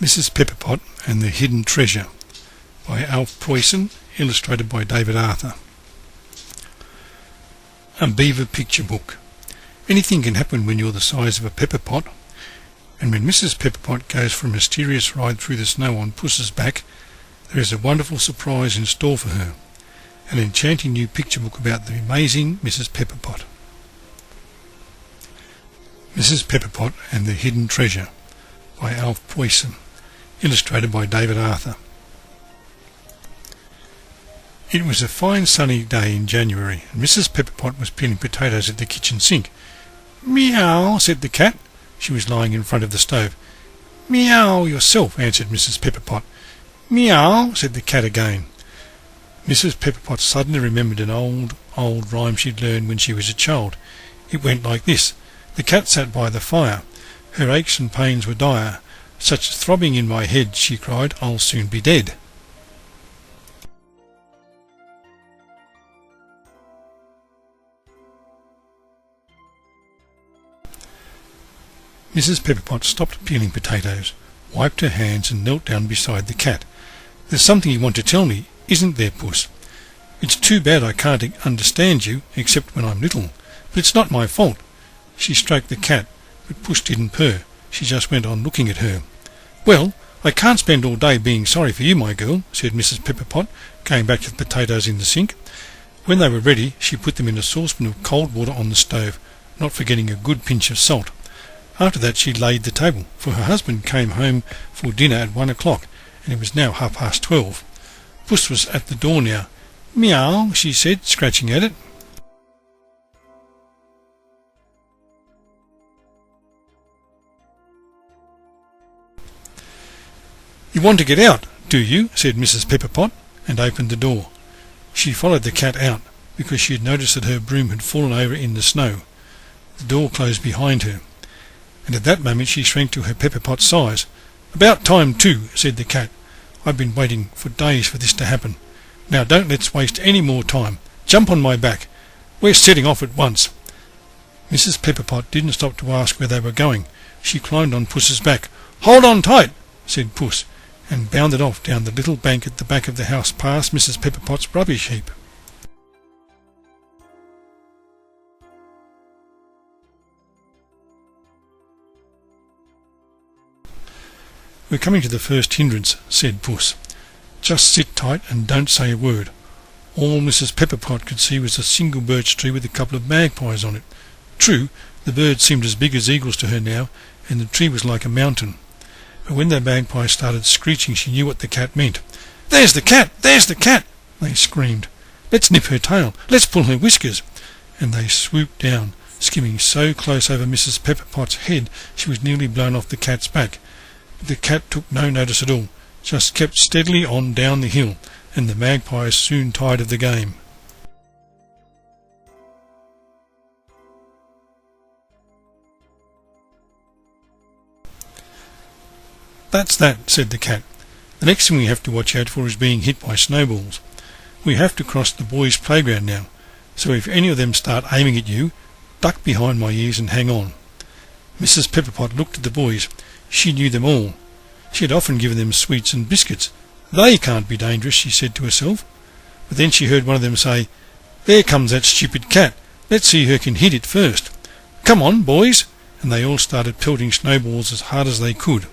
Mrs. Pepperpot and the Hidden Treasure by Alf Poysen, illustrated by David Arthur. A Beaver Picture Book. Anything can happen when you're the size of a pepperpot, and when Mrs. Pepperpot goes for a mysterious ride through the snow on Puss's back, there is a wonderful surprise in store for her. An enchanting new picture book about the amazing Mrs. Pepperpot. Mrs. Pepperpot and the Hidden Treasure by Alf Poysen, illustrated by David Arthur. It was a fine sunny day in January, and Mrs. Pepperpot was peeling potatoes at the kitchen sink. "Meow," said the cat. She was lying in front of the stove. "Meow yourself," answered Mrs. Pepperpot. "Meow," said the cat again. Mrs. Pepperpot suddenly remembered an old rhyme she'd learned when she was a child. It went like this: the cat sat by the fire, her aches and pains were dire, such throbbing in my head, she cried, I'll soon be dead. Mrs. Pepperpot stopped peeling potatoes, wiped her hands and knelt down beside the cat. "There's something you want to tell me, isn't there, Puss? It's too bad I can't understand you, except when I'm little, but it's not my fault." She stroked the cat, but Puss didn't purr. She just went on looking at her. "Well, I can't spend all day being sorry for you, my girl," said Mrs. Pepperpot, going back to the potatoes in the sink. When they were ready, she put them in a saucepan of cold water on the stove, not forgetting a good pinch of salt. After that she laid the table, for her husband came home for dinner at 1 o'clock, and it was now 12:30. Puss was at the door now. "Meow," she said, scratching at it. "You want to get out, do you?" said Mrs. Pepperpot, and opened the door. She followed the cat out, because she had noticed that her broom had fallen over in the snow. The door closed behind her, and at that moment she shrank to her pepperpot size. "About time too," said the cat. "I've been waiting for days for this to happen. Now don't let's waste any more time. Jump on my back. We're setting off at once." Mrs. Pepperpot didn't stop to ask where they were going. She climbed on Puss's back. "Hold on tight," said Puss, and bounded off down the little bank at the back of the house past Mrs. Pepperpot's rubbish heap. "We're coming to the first hindrance," said Puss. "Just sit tight and don't say a word." All Mrs. Pepperpot could see was a single birch tree with a couple of magpies on it. True, the birds seemed as big as eagles to her now, and the tree was like a mountain. But when the magpies started screeching, she knew what the cat meant. "There's the cat! There's the cat!" they screamed. "Let's nip her tail! Let's pull her whiskers!" And they swooped down, skimming so close over Mrs. Pepperpot's head she was nearly blown off the cat's back. But the cat took no notice at all, just kept steadily on down the hill, and the magpies soon tired of the game. "That's that," said the cat. "The next thing we have to watch out for is being hit by snowballs. We have to cross the boys' playground now, so if any of them start aiming at you, duck behind my ears and hang on." Mrs. Pepperpot looked at the boys. She knew them all. She had often given them sweets and biscuits. "They can't be dangerous," she said to herself. But then she heard one of them say, "There comes that stupid cat. Let's see who can hit it first. Come on, boys!" And they all started pelting snowballs as hard as they could.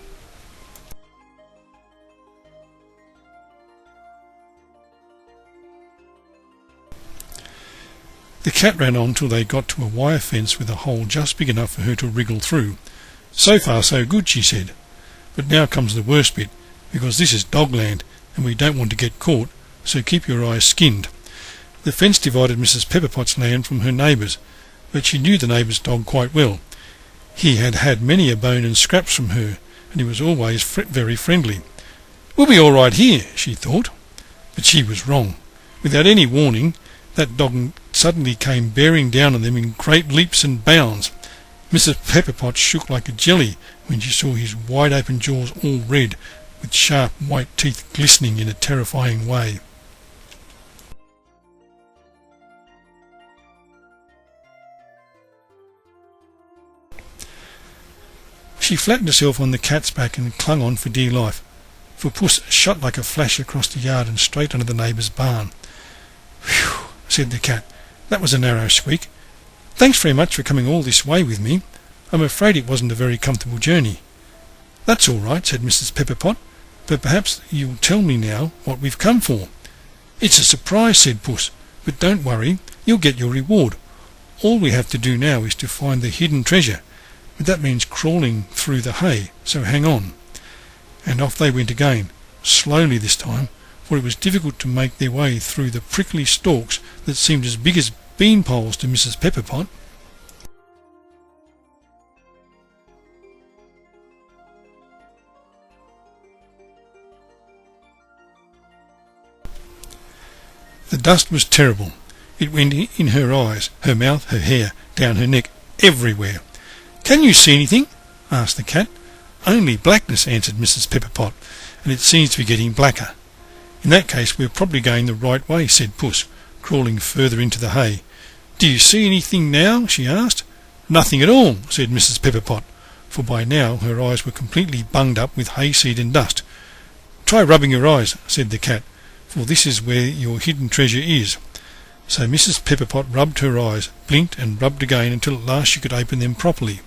The cat ran on till they got to a wire fence with a hole just big enough for her to wriggle through. "So far so good," she said. "But now comes the worst bit, because this is dogland, and we don't want to get caught, so keep your eyes skinned." The fence divided Mrs. Pepperpot's land from her neighbour's, but she knew the neighbour's dog quite well. He had had many a bone and scraps from her, and he was always very friendly. "We'll be all right here," she thought. But she was wrong. Without any warning, that dog suddenly came bearing down on them in great leaps and bounds. Mrs. Pepperpot shook like a jelly when she saw his wide-open jaws all red, with sharp white teeth glistening in a terrifying way. She flattened herself on the cat's back and clung on for dear life, for Puss shot like a flash across the yard and straight under the neighbour's barn. "Whew," said the cat. "That was a narrow squeak. Thanks very much for coming all this way with me. I'm afraid it wasn't a very comfortable journey." "That's all right," said Mrs. Pepperpot, "but perhaps you'll tell me now what we've come for." "It's a surprise," said Puss, "but don't worry, you'll get your reward. All we have to do now is to find the hidden treasure, but that means crawling through the hay, so hang on." And off they went again, slowly this time, for it was difficult to make their way through the prickly stalks that seemed as big as bean poles to Mrs. Pepperpot. The dust was terrible. It went in her eyes, her mouth, her hair, down her neck, everywhere. "Can you see anything?" asked the cat. "Only blackness," answered Mrs. Pepperpot, "and it seems to be getting blacker." "In that case we're probably going the right way," said Puss, crawling further into the hay. "Do you see anything now?" she asked. "Nothing at all," said Mrs. Pepperpot, for by now her eyes were completely bunged up with hayseed and dust. "Try rubbing your eyes," said the cat, "for this is where your hidden treasure is." So Mrs. Pepperpot rubbed her eyes, blinked and rubbed again until at last she could open them properly.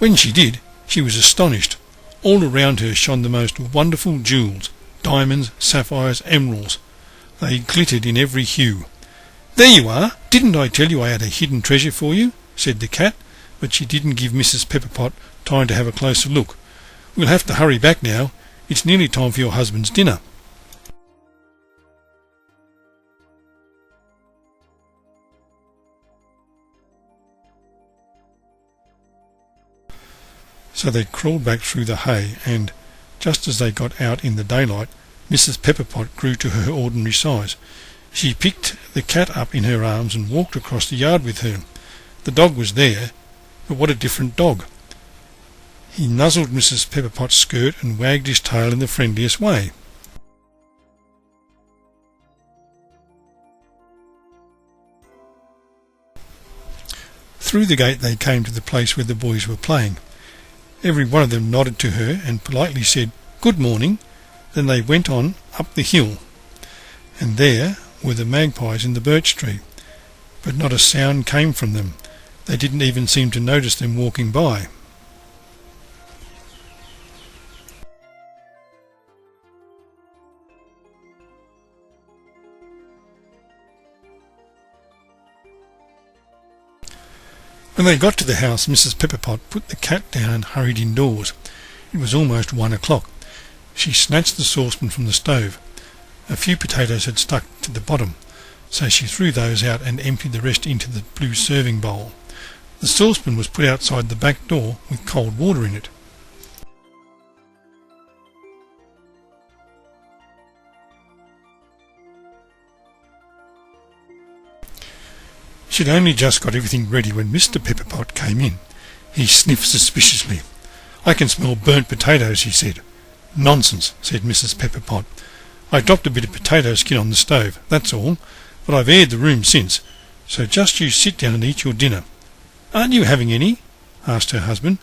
When she did, she was astonished. All around her shone the most wonderful jewels, diamonds, sapphires, emeralds. They glittered in every hue. "There you are! Didn't I tell you I had a hidden treasure for you?" said the cat, but she didn't give Mrs. Pepperpot time to have a closer look. "We'll have to hurry back now. It's nearly time for your husband's dinner." So they crawled back through the hay, and, just as they got out in the daylight, Mrs. Pepperpot grew to her ordinary size. She picked the cat up in her arms and walked across the yard with her. The dog was there, but what a different dog! He nuzzled Mrs. Pepperpot's skirt and wagged his tail in the friendliest way. Through the gate they came to the place where the boys were playing. Every one of them nodded to her and politely said, "Good morning." Then they went on up the hill, and there were the magpies in the birch tree, but not a sound came from them. They didn't even seem to notice them walking by. When they got to the house, Mrs. Pepperpot put the cat down and hurried indoors. It was almost 1 o'clock. She snatched the saucepan from the stove. A few potatoes had stuck to the bottom, so she threw those out and emptied the rest into the blue serving bowl. The saucepan was put outside the back door with cold water in it. She'd only just got everything ready when Mr. Pepperpot came in. He sniffed suspiciously. "I can smell burnt potatoes," he said. "Nonsense," said Mrs. Pepperpot. "I dropped a bit of potato skin on the stove, that's all, but I've aired the room since, so just you sit down and eat your dinner." "Aren't you having any?" asked her husband.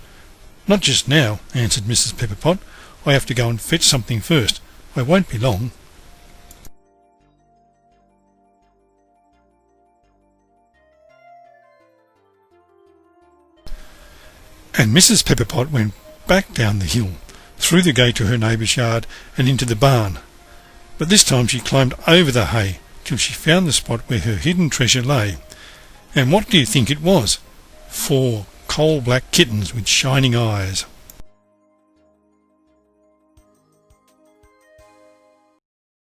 "Not just now," answered Mrs. Pepperpot. "I have to go and fetch something first. I won't be long." And Mrs. Pepperpot went back down the hill, through the gate to her neighbour's yard and into the barn. But this time she climbed over the hay till she found the spot where her hidden treasure lay. And what do you think it was? 4 coal-black kittens with shining eyes.